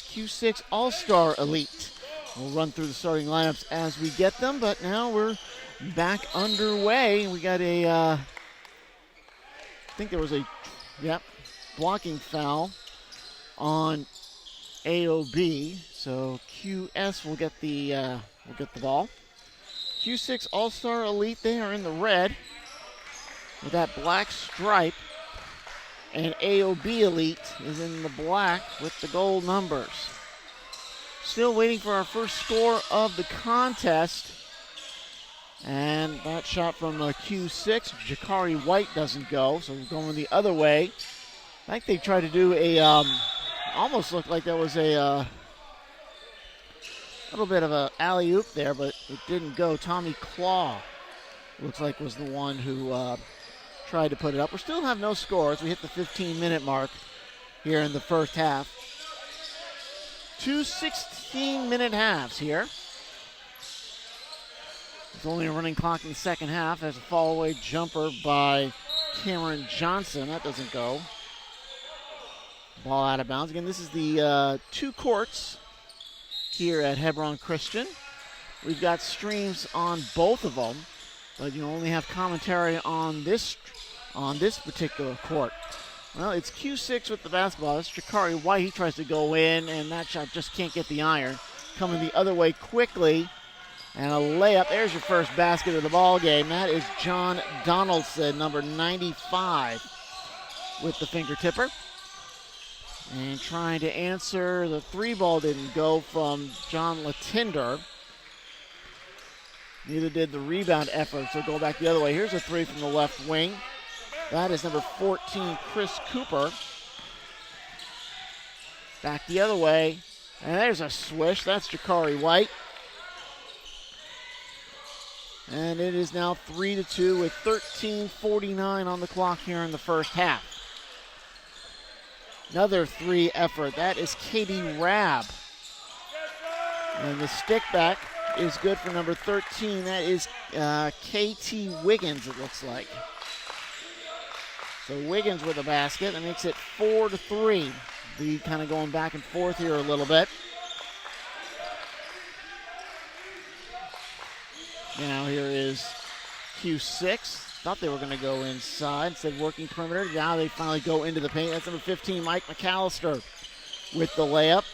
Q6 All-Star Elite. We'll run through the starting lineups as we get them, but now we're back underway. We got I think there was a, blocking foul on AOB. So QS will get the ball. Q6 All-Star Elite, they are in the red with that black stripe. And AOB Elite is in the black with the gold numbers. Still waiting for our first score of the contest. And that shot from Q6, Jakari White doesn't go, so we're going the other way. I think they tried to do a, almost looked like that was a little bit of an alley-oop there, but it didn't go. Tommy Claw looks like was the one who tried to put it up. We still have no scores. We hit the 15-minute mark here in the first half. 2 16-minute halves here. There's only a running clock in the second half. There's a fall-away jumper by Cameron Johnson. That doesn't go. Ball out of bounds. Again, this is the two courts here at Hebron Christian. We've got streams on both of them, but you only have commentary on this particular court. Well, it's Q6 with the basketball. It's Jakari White. He tries to go in, and that shot just can't get the iron. Coming the other way quickly, and a layup. There's your first basket of the ball game. That is John Donaldson, number 95, with the finger tipper. And trying to answer, the three ball didn't go from John Latinder. Neither did the rebound effort, so go back the other way. Here's a three from the left wing. That is number 14, Chris Cooper. Back the other way. And there's a swish. That's Jakari White. And it is now 3-2 with 13:49 on the clock here in the first half. Another three effort. That is Katie Rabb. And the stick back is good for number 13. That is KT Wiggins, it looks like. So Wiggins with a basket. That makes it 4-3. The kind of going back and forth here a little bit. Now here is Q6. Thought they were going to go inside. Instead working perimeter. Now they finally go into the paint. That's number 15, Mike McAllister with the layup.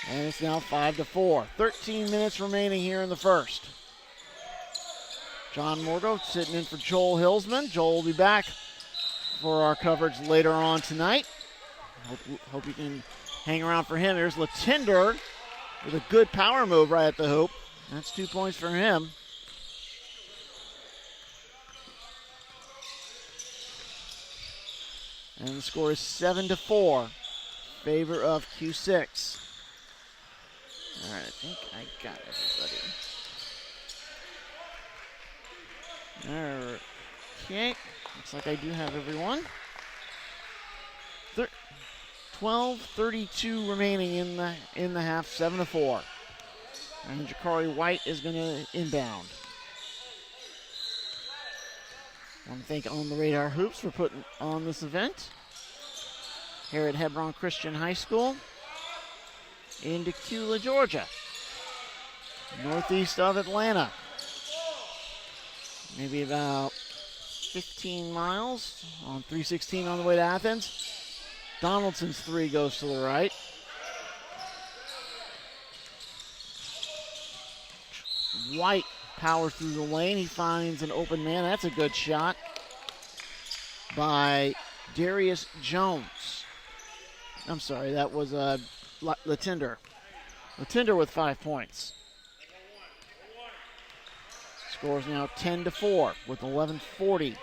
And it's now 5-4. 13 minutes remaining here in the first. John Morgo sitting in for Joel Hillsman. Joel will be back for our coverage later on tonight. Hope you can hang around for him. There's Latinder with a good power move right at the hoop. That's 2 points for him. And the score is 7-4. Favor of Q6. All right, I think I got everybody. Okay, looks like I do have everyone. 12:32 remaining in the half, 7-4. And Jakari White is going to inbound. I want to thank On the Radar Hoops for putting on this event here at Hebron Christian High School in Decula, Georgia, northeast of Atlanta. Maybe about 15 miles on 316 on the way to Athens. Donaldson's three goes to the right. White powers through the lane. He finds an open man. That's a good shot by Darius Jones. I'm sorry, that was Latinder. Latinder with 5 points. Score is now 10-4 with 11:40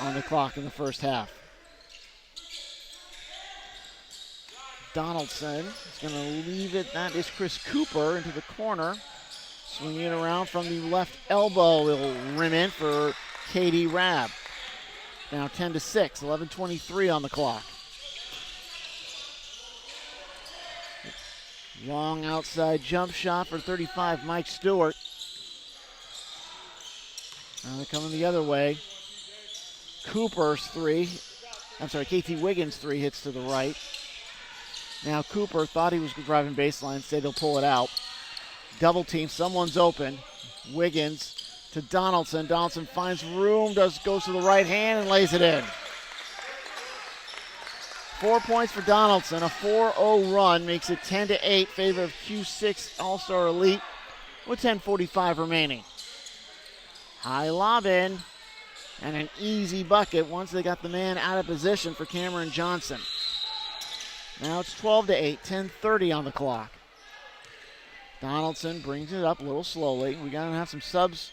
on the clock in the first half. Donaldson is going to leave it. That is Chris Cooper into the corner. Swinging it around from the left elbow. It'll rim in for Katie Rabb. Now 10-6, 11:23 on the clock. Long outside jump shot for 35, Mike Stewart. Now they're coming the other way. Cooper's three. KT Wiggins' three hits to the right. Now Cooper thought he was driving baseline. Instead, he'll pull it out. Double team. Someone's open. Wiggins to Donaldson. Donaldson finds room, goes to the right hand and lays it in. 4 points for Donaldson. A 4-0 run makes it 10-8, favor of Q6 All-Star Elite with 10:45 remaining. High lob in and an easy bucket once they got the man out of position for Cameron Johnson. Now it's 12-8, 10:30 on the clock. Donaldson brings it up a little slowly. We got to have some subs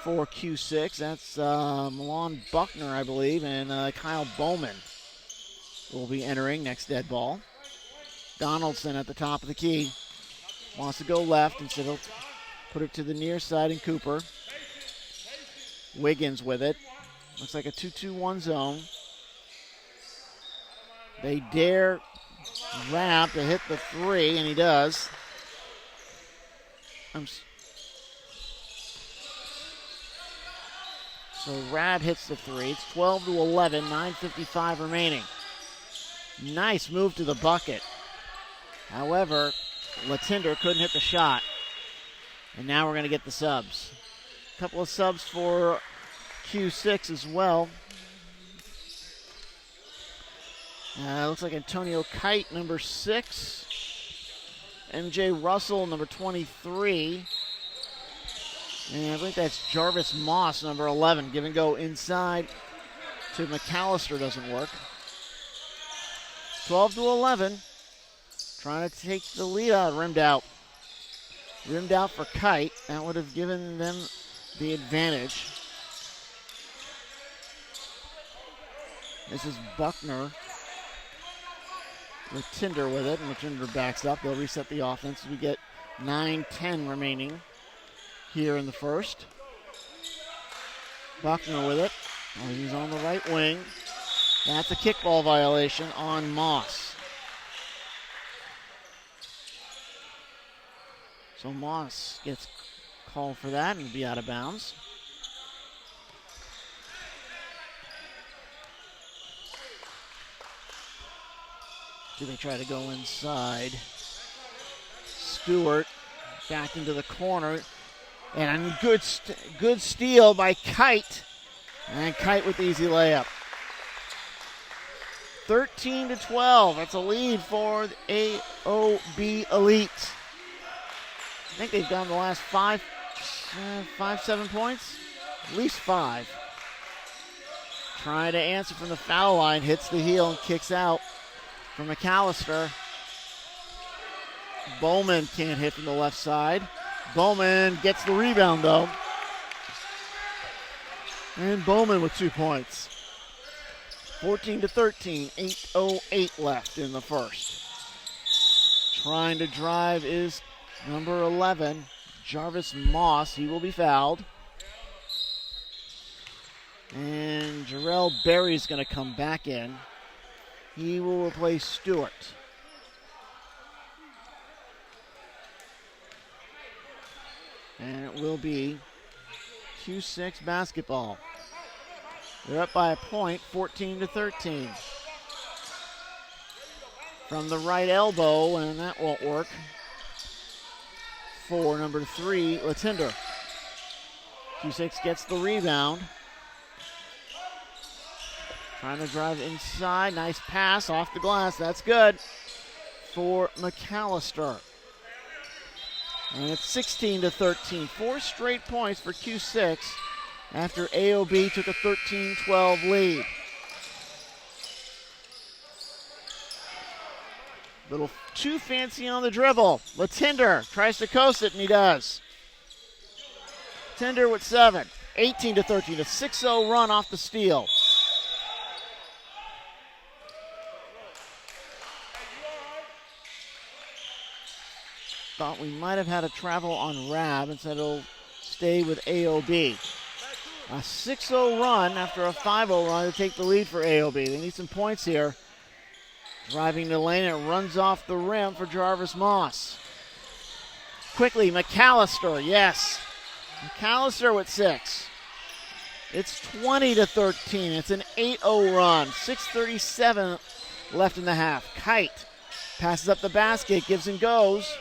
for Q6. That's Milan Buckner, I believe, and Kyle Bowman will be entering next dead ball. Donaldson at the top of the key. Wants to go left, instead he'll put it to the near side in Cooper. Wiggins with it. Looks like a 2-2-1 zone. They dare Rapp to hit the three, and he does. So Rapp hits the three. It's 12-11, 9:55 remaining. Nice move to the bucket. However, Latinder couldn't hit the shot. And now we're going to get the subs. A couple of subs for Q6 as well. Looks like Antonio Kite, number 6. MJ Russell, number 23. And I think that's Jarvis Moss, number 11. Give and go inside to McAllister doesn't work. 12-11. Trying to take the lead out. Rimmed out. Rimmed out for Kite. That would have given them the advantage. This is Buckner. Latinder with it, and Latinder backs up. They'll reset the offense as we get 9-10 remaining here in the first. Buckner with it. Oh, he's on the right wing. That's a kickball violation on Moss. So Moss gets called for that and be out of bounds. Do they try to go inside? Stewart back into the corner. And a good steal by Kite. And Kite with the easy layup. 13-12. That's a lead for the AOB Elite. I think they've gone the last 7 points. At least 5. Trying to answer from the foul line. Hits the heel and kicks out for McAllister. Bowman can't hit from the left side. Bowman gets the rebound though. And Bowman with 2 points. 14-13, 8:08 left in the first. Trying to drive is number 11, Jarvis Moss. He will be fouled. And Jarrell Berry's going to come back in. He will replace Stewart. And it will be Q6 basketball. They're up by a point, 14-13. From the right elbow, and that won't work. For number 3, Latinder. Q6 gets the rebound. Trying to drive inside. Nice pass off the glass. That's good for McAllister. And it's 16-13. 4 straight points for Q6 after AOB took a 13-12 lead. Little too fancy on the dribble. Latinder tries to coast it, and he does. Latinder with 7. 18-13. A 6-0 run off the steal. Thought we might have had a travel on Rab, and said it'll stay with AOB. A 6-0 run after a 5-0 run to take the lead for AOB. They need some points here. Driving the lane, it runs off the rim for Jarvis Moss. Quickly, McAllister, yes. McAllister with 6. It's 20-13. It's an 8-0 run. 6:37 left in the half. Kite passes up the basket, gives and goes.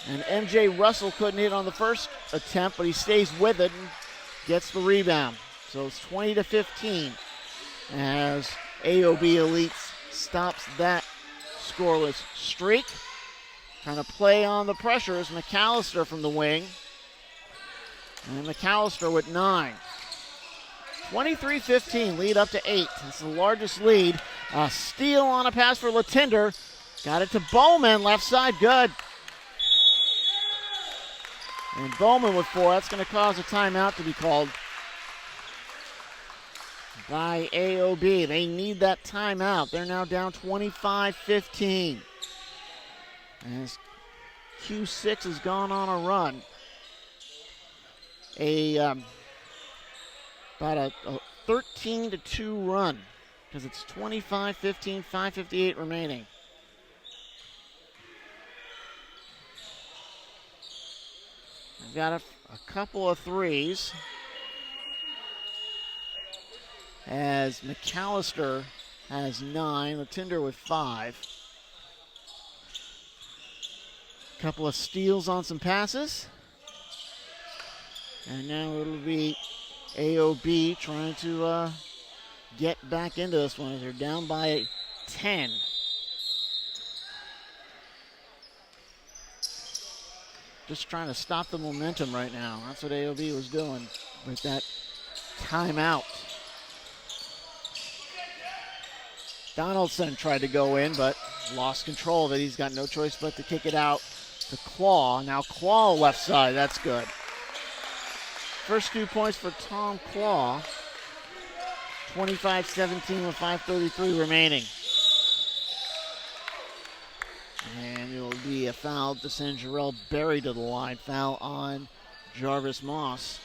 And MJ Russell couldn't hit on the first attempt, but he stays with it and gets the rebound. So it's 20-15 as AOB Elites stops that scoreless streak. Trying to play on the pressure is McAllister from the wing. And McAllister with 9. 23-15, lead up to 8. That's the largest lead. A steal on a pass for Latinder. Got it to Bowman, left side, good. And Bowman with 4. That's going to cause a timeout to be called by AOB. They need that timeout. They're now down 25-15. As Q6 has gone on a run. About a 13-2 run because it's 25-15, 5:58 remaining. We've got a couple of threes as McAllister has 9, Latinder with 5. Couple of steals on some passes. And now it'll be AOB trying to get back into this one as they're down by 10. Just trying to stop the momentum right now. That's what AOB was doing with that timeout. Donaldson tried to go in, but lost control of it. He's got no choice but to kick it out to Claw. Now Claw left side, that's good. First 2 points for Tom Claw. 25-17 with 5:33 remaining. And it will be a foul to send Jarrell Berry to the line. Foul on Jarvis Moss.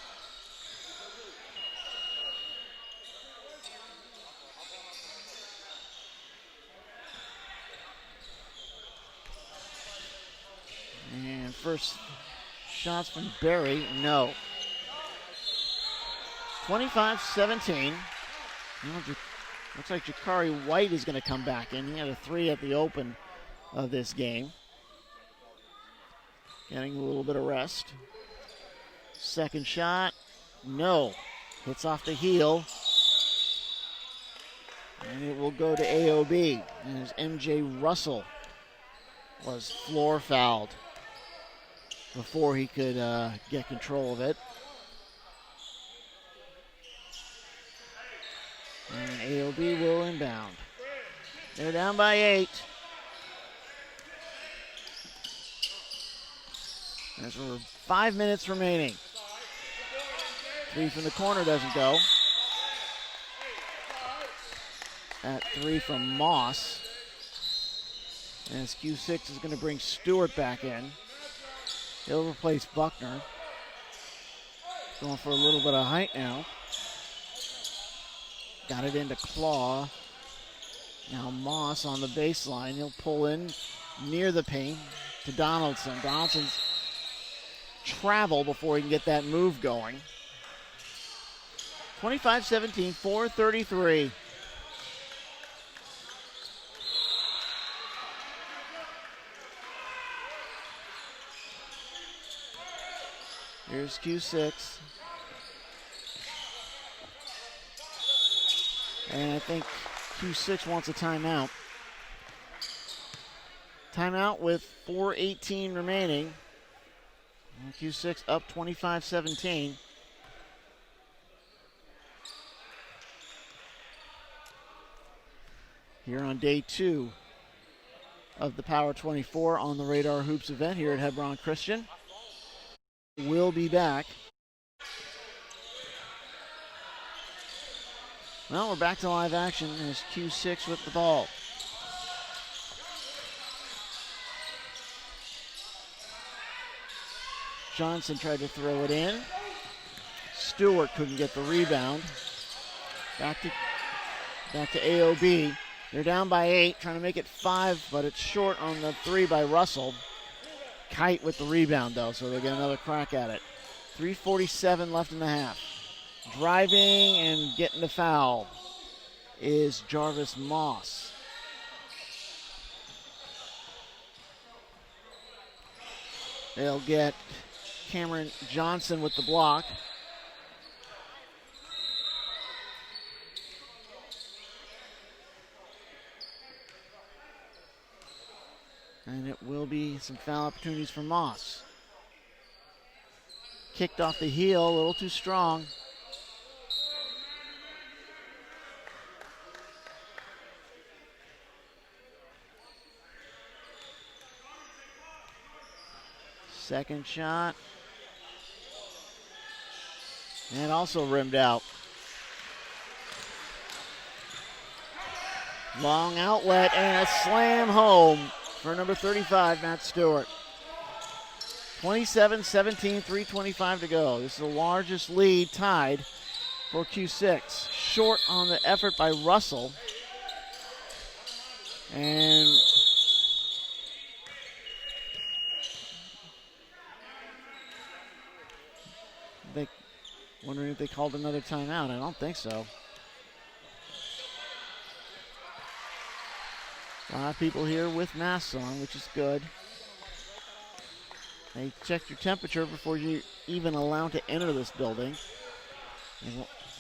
And first shots from Berry, no. 25-17. Looks like Jakari White is going to come back in. He had a 3 at the open of this game. Getting a little bit of rest. Second shot, no. Hits off the heel. And it will go to AOB. As MJ Russell was floor fouled before he could get control of it. And AOB will inbound. They're down by 8. There's 5 minutes remaining. 3 from the corner doesn't go. At 3 from Moss. As Q6 is going to bring Stewart back in. He'll replace Buckner. Going for a little bit of height now. Got it into Claw. Now Moss on the baseline. He'll pull in near the paint to Donaldson. Donaldson's travel before he can get that move going. 25-17, 4:33. Here's Q6. And I think Q6 wants a timeout. Timeout with 4:18 remaining. And Q6 up 25-17. Here on day 2 of the Power 24 on the Radar Hoops event here at Hebron Christian. We'll be back. Well, we're back to live action as Q6 with the ball. Johnson tried to throw it in. Stewart couldn't get the rebound. Back to AOB. They're down by 8, trying to make it 5, but it's short on the 3 by Russell. Kite with the rebound, though, so they get another crack at it. 3:47 left in the half. Driving and getting the foul is Jarvis Moss. They'll get Cameron Johnson with the block. And it will be some foul opportunities for Moss. Kicked off the heel, a little too strong. Second shot. And also rimmed out. Long outlet and a slam home for number 35, Matt Stewart. 27-17, 3:25 to go. This is the largest lead tied for Q6. Short on the effort by Russell. And they wondering if they called another timeout. I don't think so. A lot of people here with masks on, which is good. They check your temperature before you're even allowed to enter this building.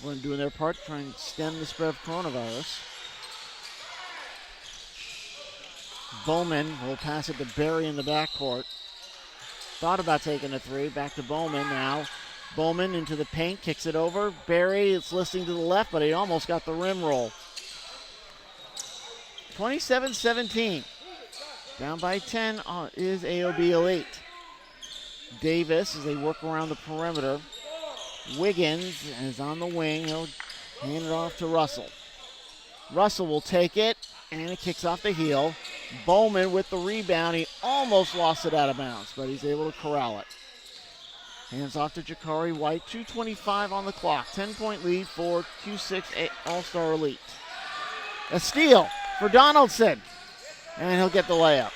They're doing their part to try and stem the spread of coronavirus. Bowman will pass it to Barry in the backcourt. Thought about taking a three. Back to Bowman now. Bowman into the paint, kicks it over. Barry, it's listing to the left, but he almost got the rim roll. 27-17. Down by 10 is AOB Elite. Davis as they work around the perimeter. Wiggins is on the wing. He'll hand it off to Russell. Russell will take it, and it kicks off the heel. Bowman with the rebound. He almost lost it out of bounds, but he's able to corral it. Hands off to Jakari White. 2:25 on the clock. 10-point lead for Q6 All-Star Elite. A steal for Donaldson, and he'll get the layup.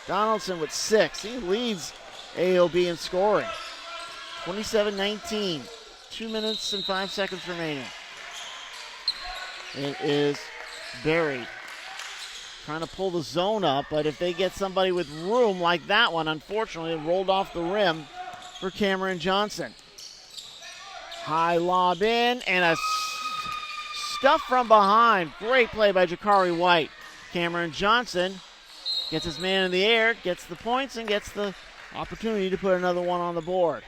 Donaldson with 6. He leads AOB in scoring. 27-19. 2 minutes and 5 seconds remaining. It is Barry trying to pull the zone up, but if they get somebody with room like that one, unfortunately, it rolled off the rim for Cameron Johnson. High lob in, and a stuff from behind. Great play by Jakari White. Cameron Johnson gets his man in the air, gets the points, and gets the opportunity to put another one on the board.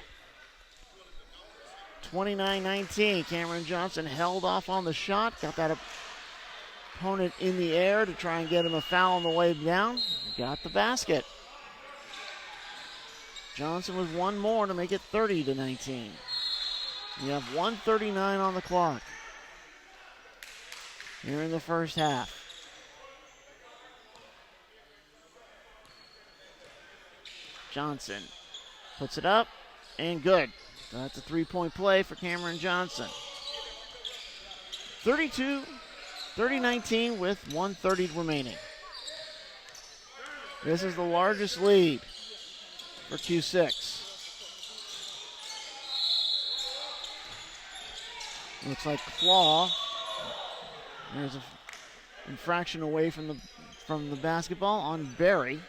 29-19. Cameron Johnson held off on the shot, got that opponent in the air to try and get him a foul on the way down. Got the basket. Johnson with one more to make it 30-19. You have 1:39 on the clock here in the first half. Johnson puts it up and good. That's a 3-point play for Cameron Johnson. 30-19 with 1:30 remaining. This is the largest lead for Q6. Looks like Claw. There's an infraction away from the basketball on Barry.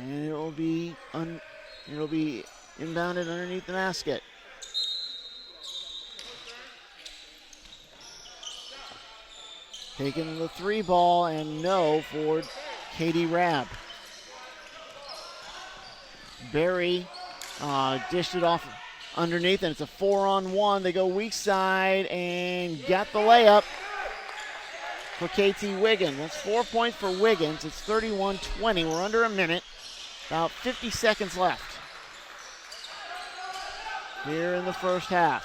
And it'll be inbounded underneath the basket. Taking the 3 ball and no for Katie Rabb. Barry dished it off underneath, and it's a 4-on-1. They go weak side and got the layup for KT Wiggins. That's 4 points for Wiggins. It's 31-20. We're under a minute. About 50 seconds left here in the first half.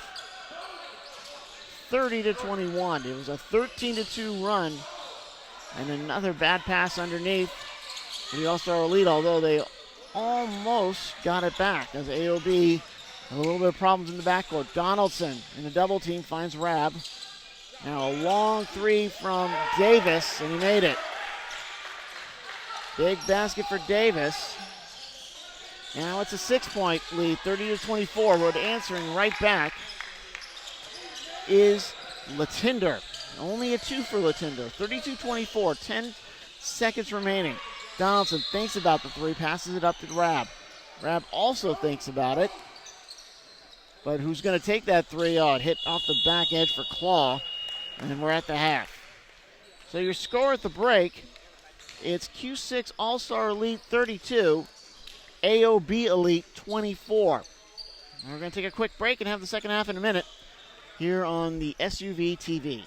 30-21. It was a 13-2 run, and another bad pass underneath for the All-Star Elite, although they almost got it back as AOB had a little bit of problems in the backcourt. Donaldson in the double team finds Rabb. Now a long 3 from Davis, and he made it. Big basket for Davis. Now it's a 6-point lead, 30-24, but answering right back is Latinder. Only a 2 for Latinder. 32-24, 10 seconds remaining. Donaldson thinks about the 3, passes it up to Rab. Rab also thinks about it. But who's going to take that 3? Oh, it hit off the back edge for Claw. And we're at the half. So your score at the break, it's Q6 All-Star Elite 32, AOB Elite 24. And we're going to take a quick break and have the second half in a minute here on the SUVtv.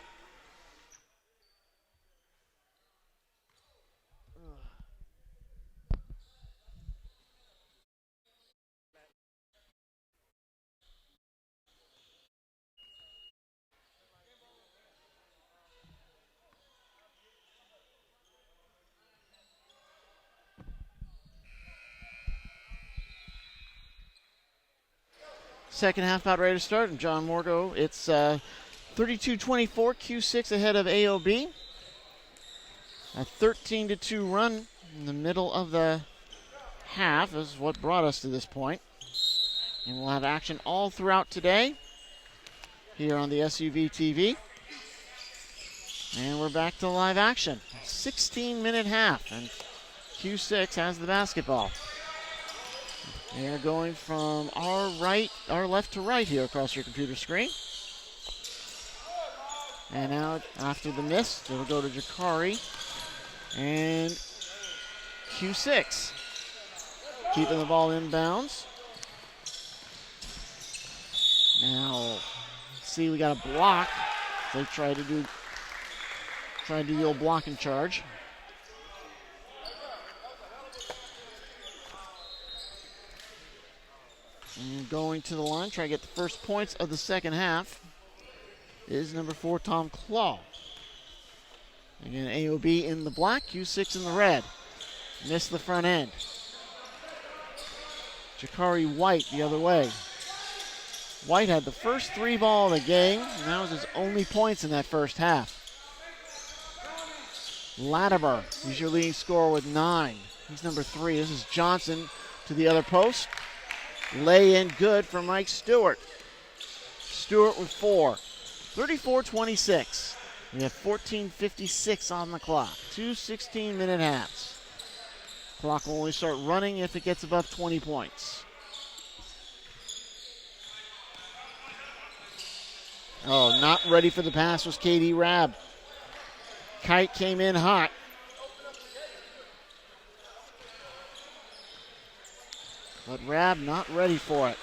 Second half about ready to start, and John Morgo, it's 32-24, Q6 ahead of AOB. A 13-2 run in the middle of the half is what brought us to this point. And we'll have action all throughout today here on the SUVtv. And we're back to live action. 16-minute half, and Q6 has the basketball. They're going from our left to right here across your computer screen. And now after the miss, it'll go to Jakari and Q6. Keeping the ball inbounds. Now, see, we got a block. They try to do the old blocking charge. And going to the line, try to get the first points of the second half is number 4, Tom Claw. Again, AOB in the black, Q6 in the red. Missed the front end. Jakari White the other way. White had the first 3 ball of the game, and that was his only points in that first half. Latimer, he's your leading scorer with 9. He's number 3. This is Johnson to the other post. Lay in good for Mike Stewart. Stewart with 4. 34-26. We have 14:56 on the clock. 2 16-minute halves. Clock will only start running if it gets above 20 points. Oh, not ready for the pass was KD Rab. Kite came in hot. But Rab not ready for it.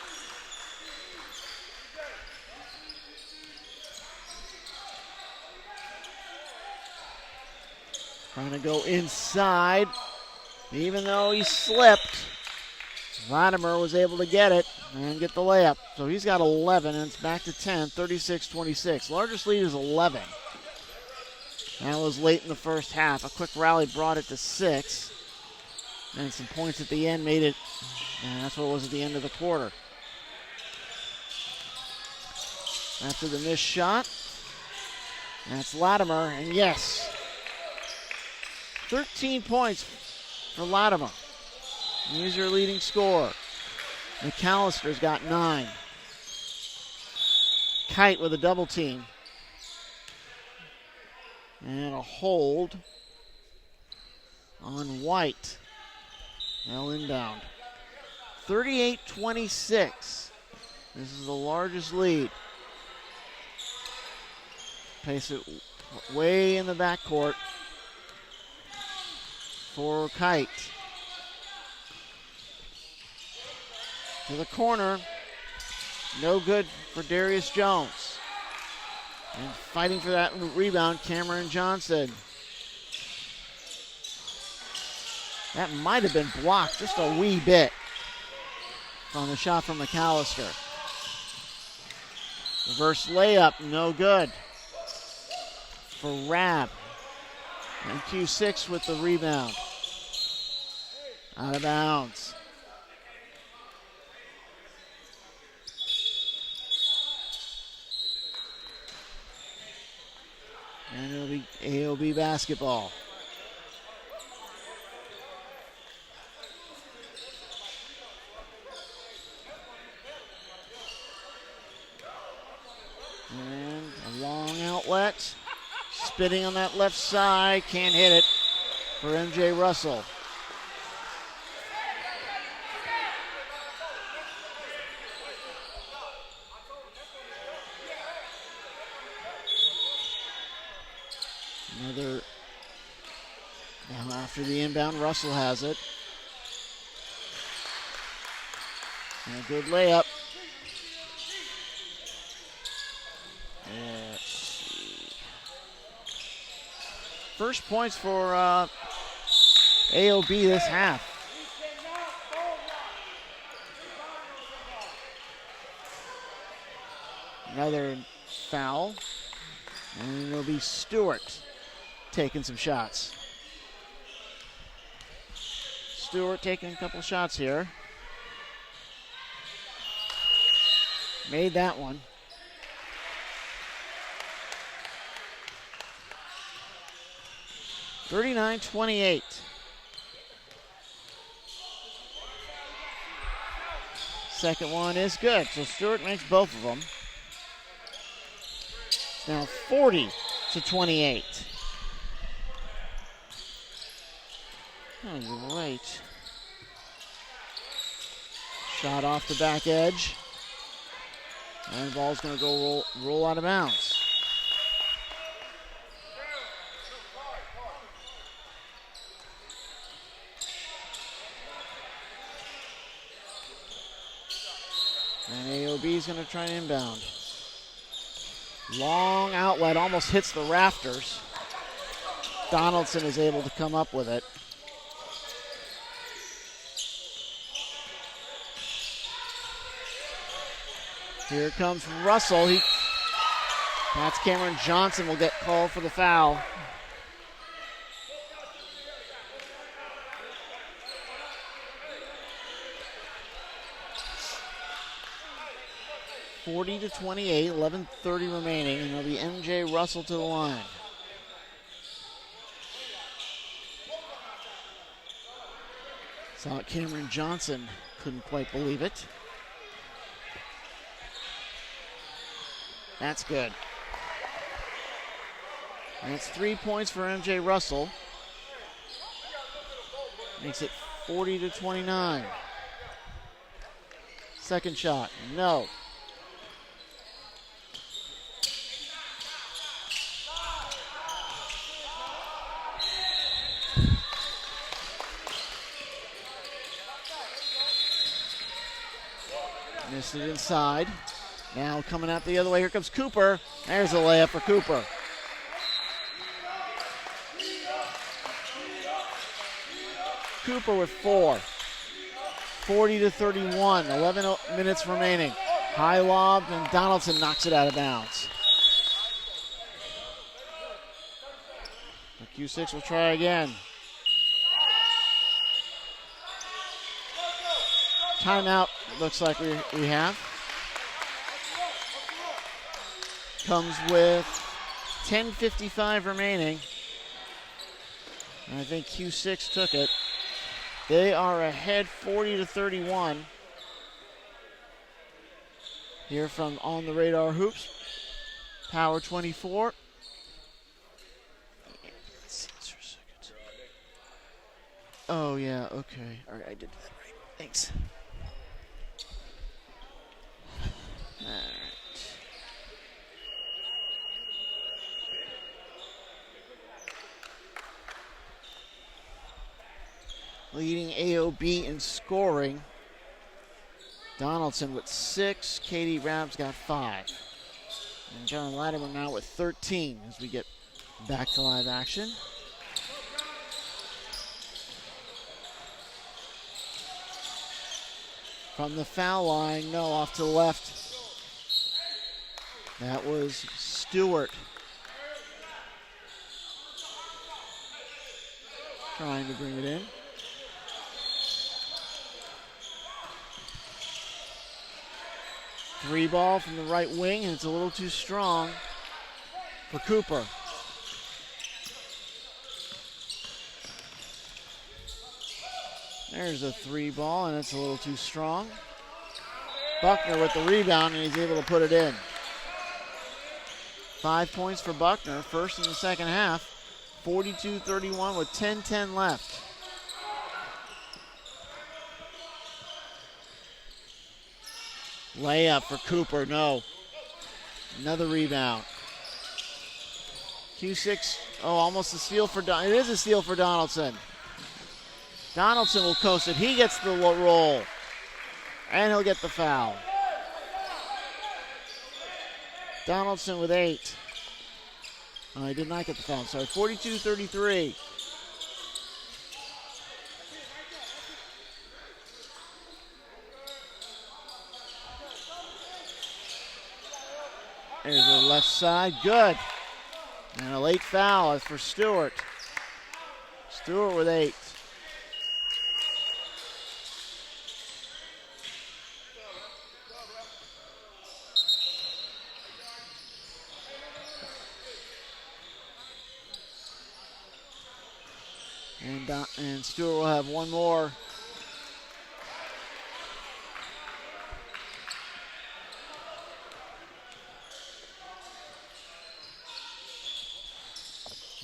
Trying to go inside. Even though he slipped, Latimer was able to get it and get the layup. So he's got 11, and it's back to 10, 36-26. Largest lead is 11. That was late in the first half. A quick rally brought it to 6. And some points at the end made it, and that's what it was at the end of the quarter. After the missed shot, that's Latimer, and yes, 13 points for Latimer. He's your leading scorer. McAllister's got 9. Kite with a double team. And a hold on White. Now inbound. 38-26. This is the largest lead. Pace it way in the backcourt for Kite. To the corner. No good for Darius Jones. And fighting for that rebound, Cameron Johnson. That might have been blocked just a wee bit on the shot from McAllister. Reverse layup, no good for Rab. And Q6 with the rebound. Out of bounds. And it'll be AOB basketball. outlet. Spinning on that left side. Can't hit it for MJ Russell. Another, now after the inbound, Russell has it. And a good layup. Let's see. First points for AOB this half. Another foul. And it'll be Stewart taking some shots. Stewart taking a couple shots here. Made that one. (39-28). Second one is good, so Stewart makes both of them. Now 40-28. Oh, you're right. Shot off the back edge. And the ball's going to go roll out of bounds. And AOB is going to try and inbound. Long outlet, almost hits the rafters. Donaldson is able to come up with it. Here comes Russell. That's Cameron Johnson will get called for the foul. (40-28), 11:30 remaining, and it'll be MJ Russell to the line. Saw Cameron Johnson, couldn't quite believe it. That's good. And it's 3 points for MJ Russell. Makes it 40-29. Second shot, no. Missed it inside. Now coming out the other way, here comes Cooper. There's a layup for Cooper. Cooper with 4. 40-31, 11 minutes remaining. High lob, and Donaldson knocks it out of bounds. Q6 will try again. Timeout, looks like we have. Comes with 10:55 remaining. And I think Q6 took it. They are ahead 40-31. Here from On the Radar Hoops. Power 24. Let's see this for a second. Oh, yeah, okay. All right, I did that right. Thanks. All right. Leading AOB in scoring. Donaldson with 6. Katie Rabb's got 5. And John Latimer now with 13 as we get back to live action. From the foul line, no, off to the left. That was Stewart. Trying to bring it in. Three ball from the right wing, and it's a little too strong for Cooper. There's a three ball, and it's a little too strong. Buckner with the rebound, and he's able to put it in. 5 points for Buckner, first in the second half. 42-31 with 10:10 left. Layup for Cooper, no. Another rebound. Q6, almost a steal for It is a steal for Donaldson. Donaldson will coast it. He gets the roll. And he'll get the foul. Donaldson with 8. Oh, he did not get the foul. Sorry, 42-33. There's the left side. Good. And a late foul is for Stewart. Stewart with 8. And Stewart will have one more.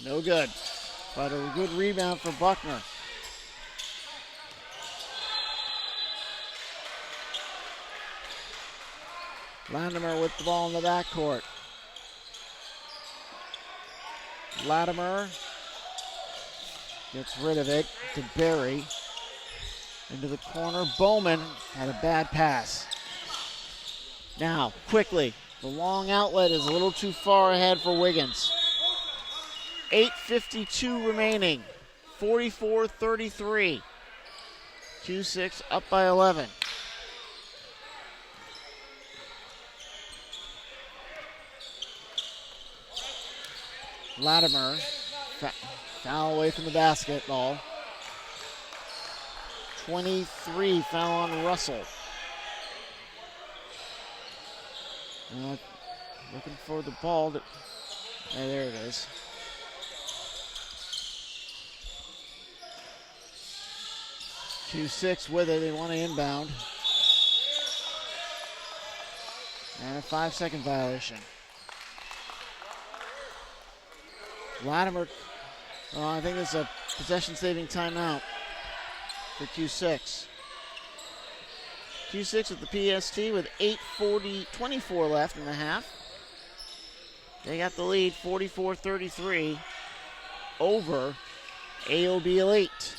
No good, but a good rebound for Buckner. Latimer with the ball in the backcourt. Latimer gets rid of it to Berry. Into the corner. Bowman had a bad pass. Now, quickly, the long outlet is a little too far ahead for Wiggins. 8:52 remaining. 44-33. Q6 up by 11. Latimer, foul away from the basketball. 23, foul on Russell. Looking for the ball. There it is. Q6 with it. They want to inbound. And a 5-second violation. Latimer, I think it's a possession-saving timeout for Q6. Q6 with the PST with 8:24 left in the half. They got the lead 44-33 over AOB Elite.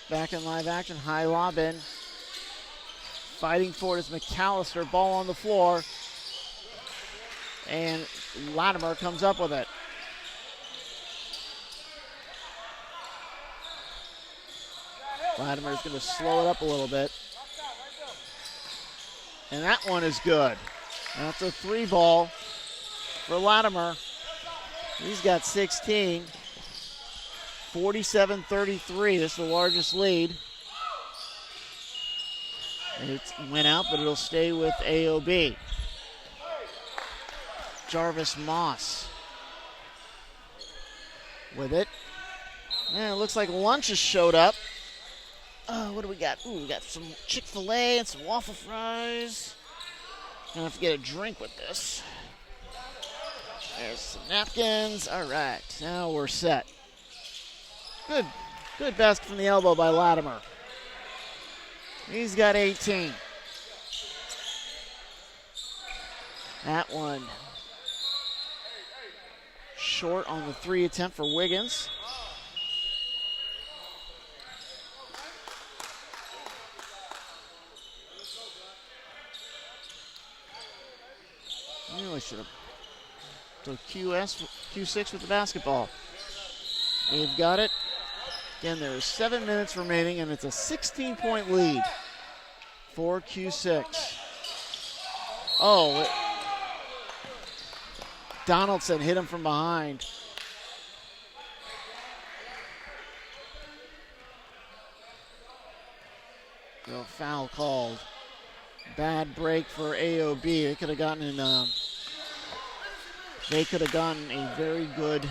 Back in live action. High lob in. Fighting for it is McAllister. Ball on the floor. And Latimer comes up with it. Latimer's going to slow it up a little bit. And that one is good. That's a 3 ball for Latimer. He's got 16. 47-33, this is the largest lead. It went out, but it'll stay with AOB. Jarvis Moss with it. Man, it looks like lunch has showed up. What do we got? Ooh, we got some Chick-fil-A and some waffle fries. Gonna have to get a drink with this. There's some napkins. All right, now we're set. Good basket from the elbow by Latimer. He's got 18. That one short on the 3 attempt for Wiggins. Really should have. So Q6 with the basketball. They've got it. Again, there's 7 minutes remaining, and it's a 16-point lead. for Q6. Oh, Donaldson hit him from behind. So foul called. Bad break for AOB. They could have gotten a very good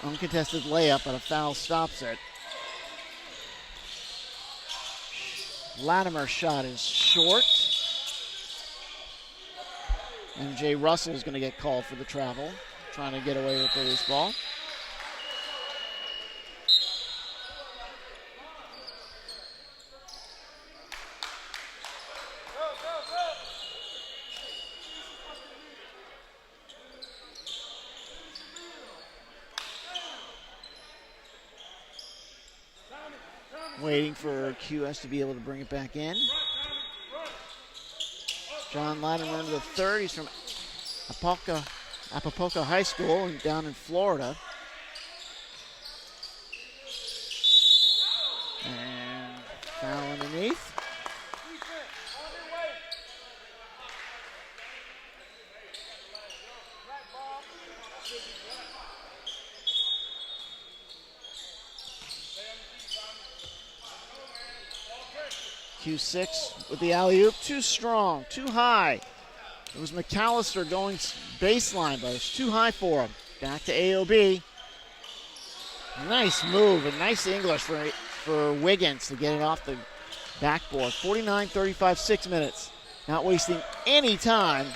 uncontested layup, but a foul stops it. Latimer's shot is short. And Jay Russell is going to get called for the travel, trying to get away with the loose ball. Waiting for QS to be able to bring it back in. John Latimer into the third. He's from Apopka High School down in Florida. And foul underneath. Q6 with the alley-oop. Too strong, too high. It was McAllister going baseline, but it's too high for him. Back to AOB. Nice move and nice English for Wiggins to get it off the backboard. 49-35, 6 minutes. Not wasting any time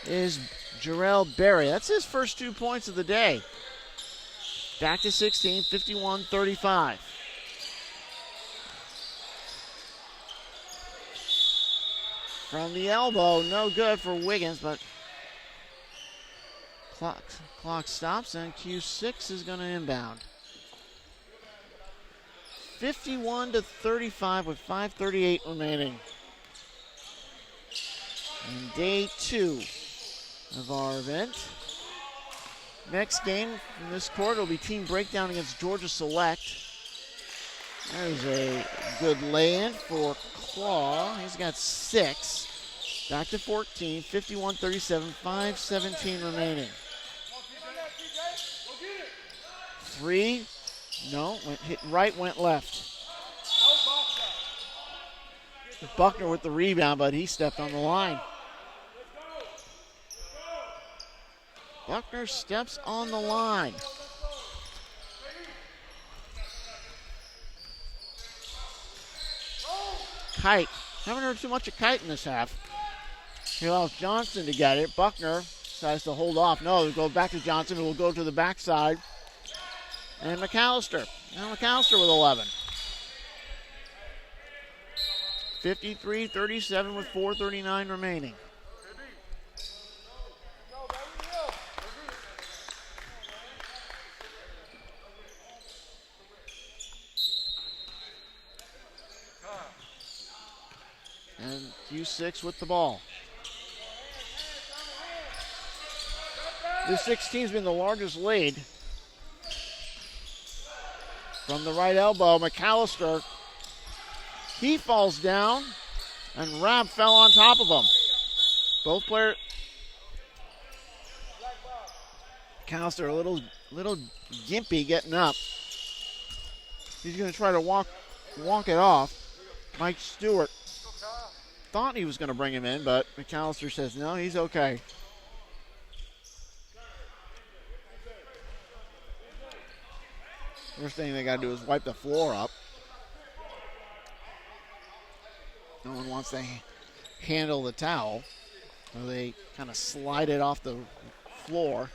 is Jarrell Berry. That's his first 2 points of the day. Back to 16, 51-35. From the elbow, no good for Wiggins, but clock stops and Q6 is going to inbound. 51-35 with 5:38 remaining. In day 2 of our event. Next game from this quarter will be Team Breakdown against Georgia Select. There's a good lay-in for Claw. He's got 6. Back to 14, 51-37, 5:17 remaining. 3, no, hit right, went left. Buckner with the rebound, but he stepped on the line. Buckner steps on the line. Kite. Haven't heard too much of Kite in this half. He allows Johnson to get it. Buckner decides to hold off. No, they go back to Johnson, who will go to the backside. And McAllister. Now McAllister with 11. 53-37 with 4:39 remaining. And Q6 with the ball. This 16's been the largest lead. From the right elbow, McAllister. He falls down, and Rabb fell on top of him. Both players. McAllister a little gimpy getting up. He's going to try to walk it off. Mike Stewart thought he was going to bring him in, but McAllister says no, he's okay. First thing they got to do is wipe the floor up. No one wants to handle the towel, so they kind of slide it off the floor.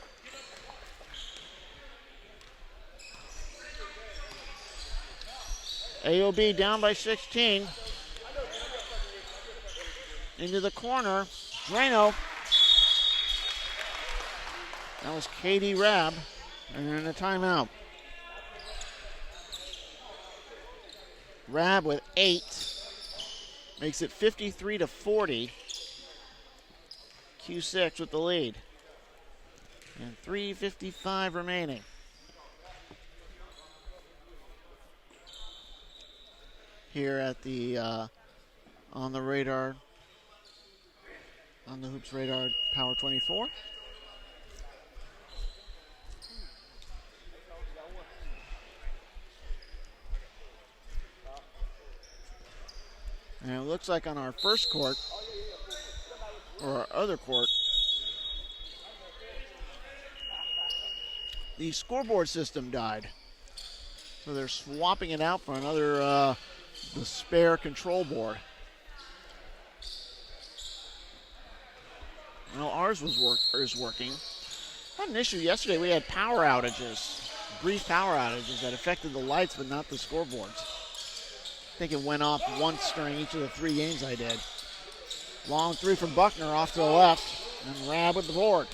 AOB down by 16. Into the corner, Drano. That was Katie Rabb, and then a timeout. Rabb with 8, makes it 53-40. Q6 with the lead. And 3:55 remaining. Here at the on the radar, on the Hoops Radar Power 24. And it looks like on our first court, or our other court, the scoreboard system died. So they're swapping it out for another, the spare control board. Well, ours is working. Had an issue yesterday. We had power outages, brief power outages that affected the lights but not the scoreboards. I think it went off once during each of the 3 games I did. Long three from Buckner off to the left, and Rab with the board.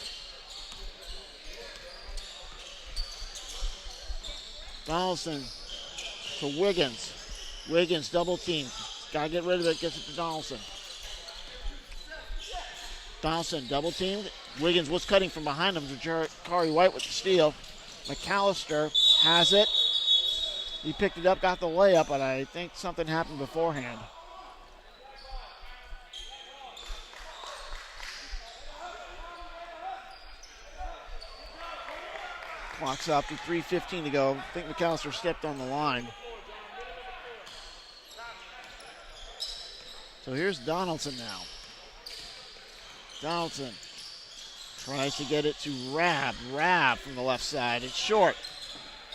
Donaldson to Wiggins. Wiggins double team. Gotta get rid of it, gets it to Donaldson. Donaldson double teamed. Wiggins was cutting from behind him to Jakari White with the steal. McAllister has it. He picked it up, got the layup, but I think something happened beforehand. Clock's up to 3:15 to go. I think McAllister stepped on the line. So here's Donaldson now. Donaldson tries to get it to Rab. Rab from the left side. It's short.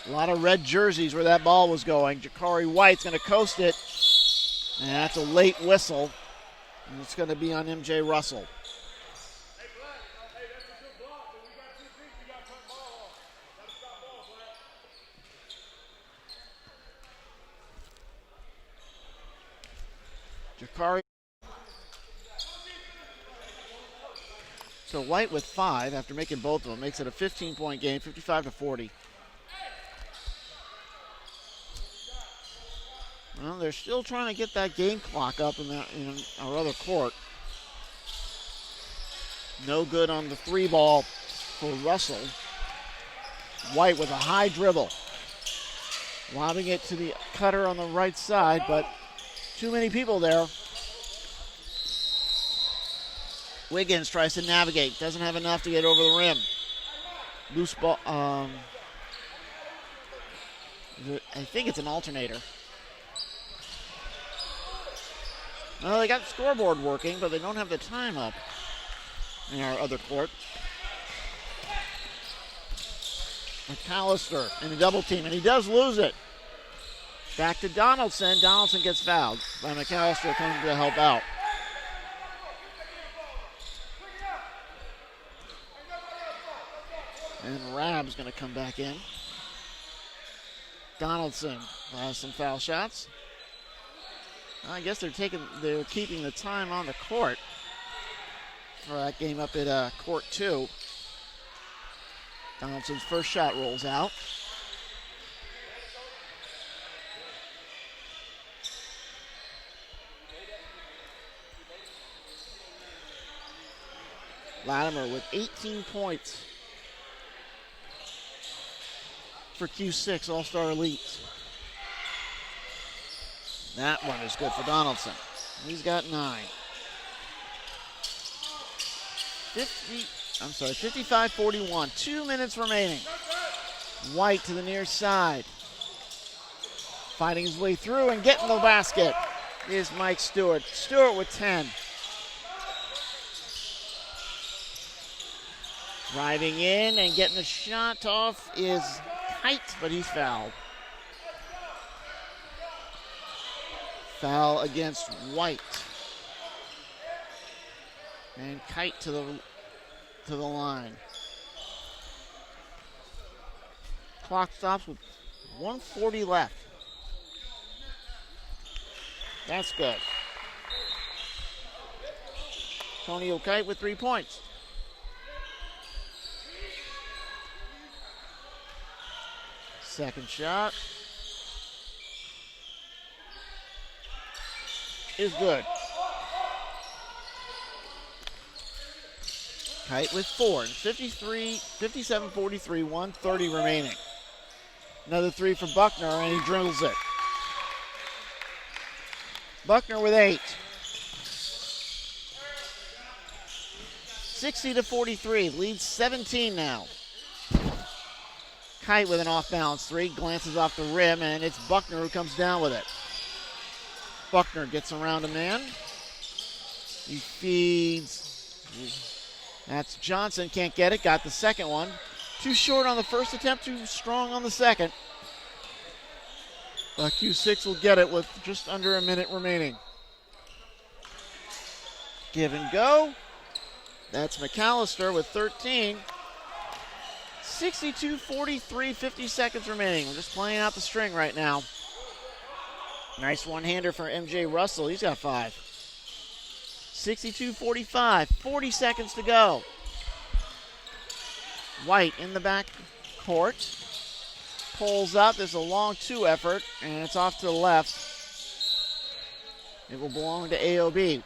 A lot of red jerseys where that ball was going. Jakari White's going to coast it. And that's a late whistle. And it's going to be on MJ Russell. Jakari. So White with 5 after making both of them makes it a 15-point game, 55-40. Well, they're still trying to get that game clock up in our other court. No good on the 3 ball for Russell. White with a high dribble. Lobbing it to the cutter on the right side, but too many people there. Wiggins tries to navigate. Doesn't have enough to get over the rim. Loose ball. I think it's an alternator. Well, they got the scoreboard working, but they don't have the time up in our other court. McAllister in the double team, and he does lose it. Back to Donaldson. Donaldson gets fouled by McAllister, coming to help out. And Rab's going to come back in. Donaldson has some foul shots. I guess they're keeping the time on the court for that game up at court 2. Donaldson's first shot rolls out. Latimer with 18 points for Q6 All-Star Elite. That one is good for Donaldson. He's got 9. 55-41. 2 minutes remaining. White to the near side. Fighting his way through and getting the basket is Mike Stewart. Stewart with 10. Driving in and getting the shot off is Kite, but he's fouled. Foul against White. And Kite to the line. Clock stops with 1:40 left. That's good. Tonio Kite with 3 points. Second shot is good. Kite with 4. 57-43, 1:30 remaining. Another 3 for Buckner, and he dribbles it. Buckner with 8. 60-43, leads 17 now. Kite with an off-balance three, glances off the rim, and it's Buckner who comes down with it. Buckner gets around a man. He feeds. That's Johnson, can't get it, got the second one. Too short on the first attempt, too strong on the second. But Q6 will get it with just under a minute remaining. Give and go. That's McAllister with 13. 62-43, 50 seconds remaining. We're just playing out the string right now. Nice one-hander for MJ Russell. He's got 5. 62-45, 40 seconds to go. White in the back court. Pulls up. There's a long 2 effort, and it's off to the left. It will belong to AOB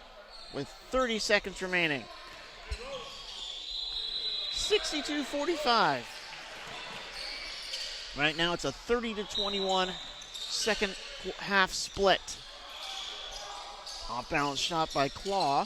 with 30 seconds remaining. 62-45. Right now it's a 30-21 second half split. Off balance shot by Claw.